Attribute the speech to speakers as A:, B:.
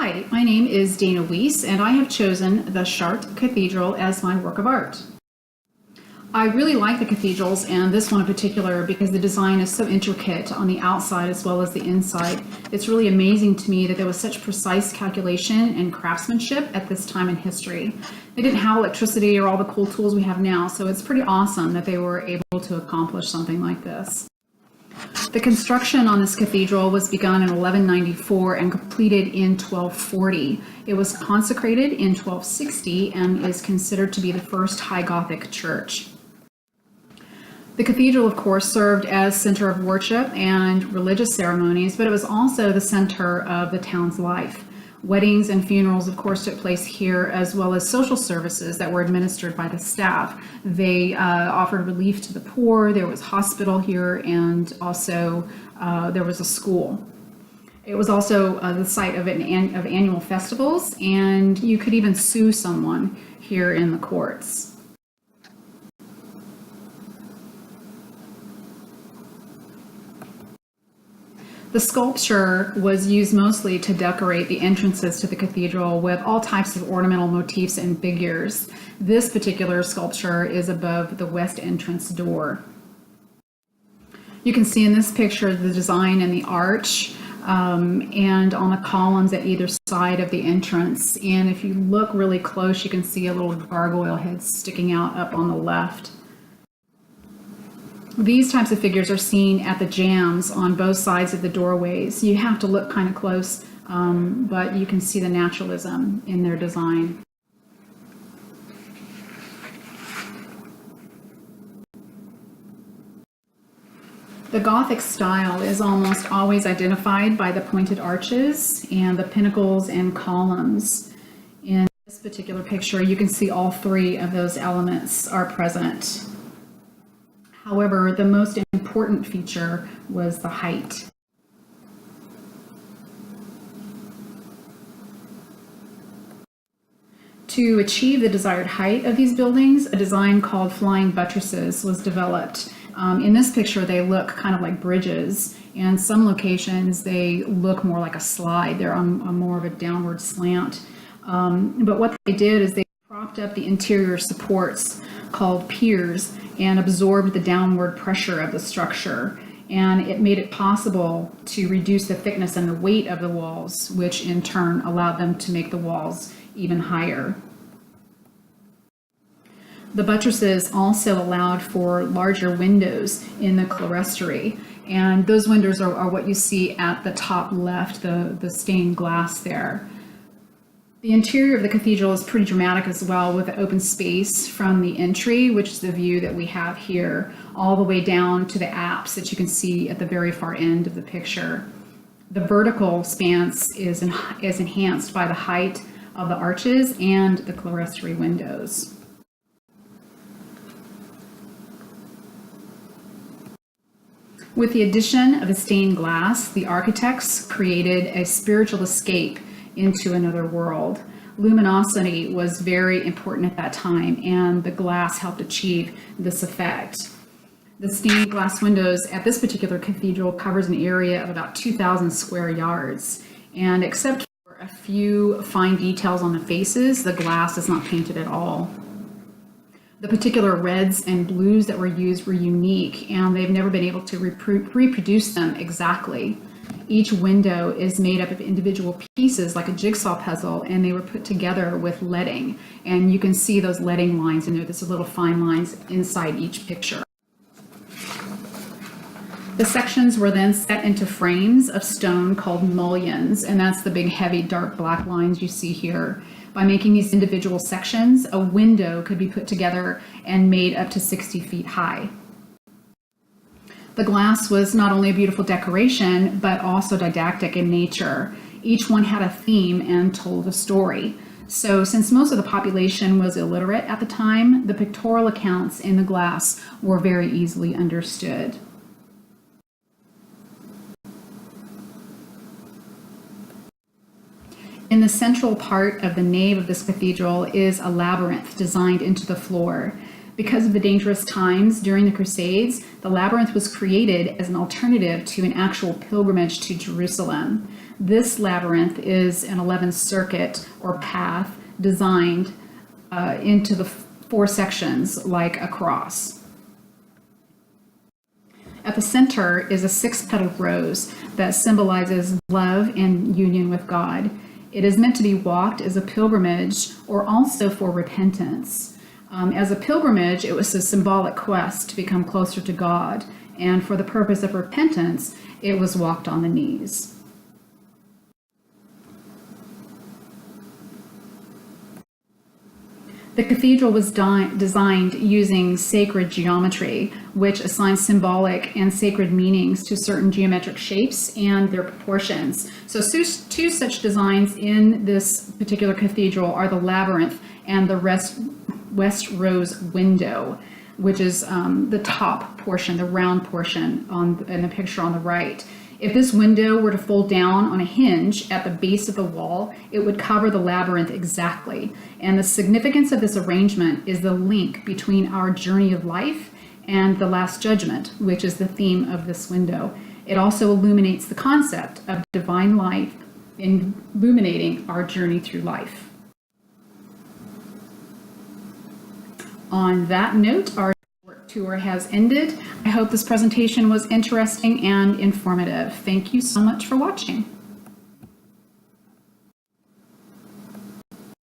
A: Hi, my name is Dana Weiss, and I have chosen the Chartres Cathedral as my work of art. I really like the cathedrals, and this one in particular, because the design is so intricate on the outside as well as the inside. It's really amazing to me that there was such precise calculation and craftsmanship at this time in history. They didn't have electricity or all the cool tools we have now, so it's pretty awesome that they were able to accomplish something like this. The construction on this cathedral was begun in 1194 and completed in 1240. It was consecrated in 1260 and is considered to be the first High Gothic church. The cathedral, of course, served as center of worship and religious ceremonies, but it was also the center of the town's life. Weddings and funerals, of course, took place here, as well as social services that were administered by the staff. They offered relief to the poor. There was a hospital here, and also there was a school. It was also the site of annual festivals, and you could even sue someone here in the courts. The sculpture was used mostly to decorate the entrances to the cathedral with all types of ornamental motifs and figures. This particular sculpture is above the west entrance door. You can see in this picture the design and the arch and on the columns at either side of the entrance. And if you look really close, you can see a little gargoyle head sticking out up on the left. These types of figures are seen at the jambs on both sides of the doorways. You have to look kind of close, but you can see the naturalism in their design. The Gothic style is almost always identified by the pointed arches and the pinnacles and columns. In this particular picture, you can see all three of those elements are present. However, the most important feature was the height. To achieve the desired height of these buildings, a design called flying buttresses was developed. In this picture, they look kind of like bridges. In some locations, they look more like a slide. They're on more of a downward slant. But what they did is they propped up the interior supports called piers and absorbed the downward pressure of the structure. And it made it possible to reduce the thickness and the weight of the walls, which in turn allowed them to make the walls even higher. The buttresses also allowed for larger windows in the clerestory, and those windows are what you see at the top left, the stained glass there. The interior of the cathedral is pretty dramatic as well, with the open space from the entry, which is the view that we have here, all the way down to the apse that you can see at the very far end of the picture. The vertical span is enhanced by the height of the arches and the clerestory windows. With the addition of the stained glass, the architects created a spiritual escape into another world. Luminosity was very important at that time, and the glass helped achieve this effect. The stained glass windows at this particular cathedral covers an area of about 2,000 square yards, and except for a few fine details on the faces, the glass is not painted at all. The particular reds and blues that were used were unique, and they've never been able to reproduce them exactly. Each window is made up of individual pieces like a jigsaw puzzle, and they were put together with leading. And you can see those leading lines in there. There's little fine lines inside each picture. The sections were then set into frames of stone called mullions, and that's the big heavy dark black lines you see here. By making these individual sections, a window could be put together and made up to 60 feet high. The glass was not only a beautiful decoration, but also didactic in nature. Each one had a theme and told a story. So since most of the population was illiterate at the time, the pictorial accounts in the glass were very easily understood. In the central part of the nave of this cathedral is a labyrinth designed into the floor. Because of the dangerous times during the Crusades, the labyrinth was created as an alternative to an actual pilgrimage to Jerusalem. This labyrinth is an 11 circuit or path designed into the 4 sections like a cross. At the center is a 6-petaled rose that symbolizes love and union with God. It is meant to be walked as a pilgrimage or also for repentance. As a pilgrimage, it was a symbolic quest to become closer to God, and for the purpose of repentance, it was walked on the knees. The cathedral was designed using sacred geometry, which assigns symbolic and sacred meanings to certain geometric shapes and their proportions. So 2 such designs in this particular cathedral are the labyrinth and the West Rose window, which is the top portion, the round portion in the picture on the right. If this window were to fold down on a hinge at the base of the wall, it would cover the labyrinth exactly. And the significance of this arrangement is the link between our journey of life and the Last Judgment, which is the theme of this window. It also illuminates the concept of divine life, illuminating our journey through life. On that note, our tour has ended. I hope this presentation was interesting and informative. Thank you so much for watching.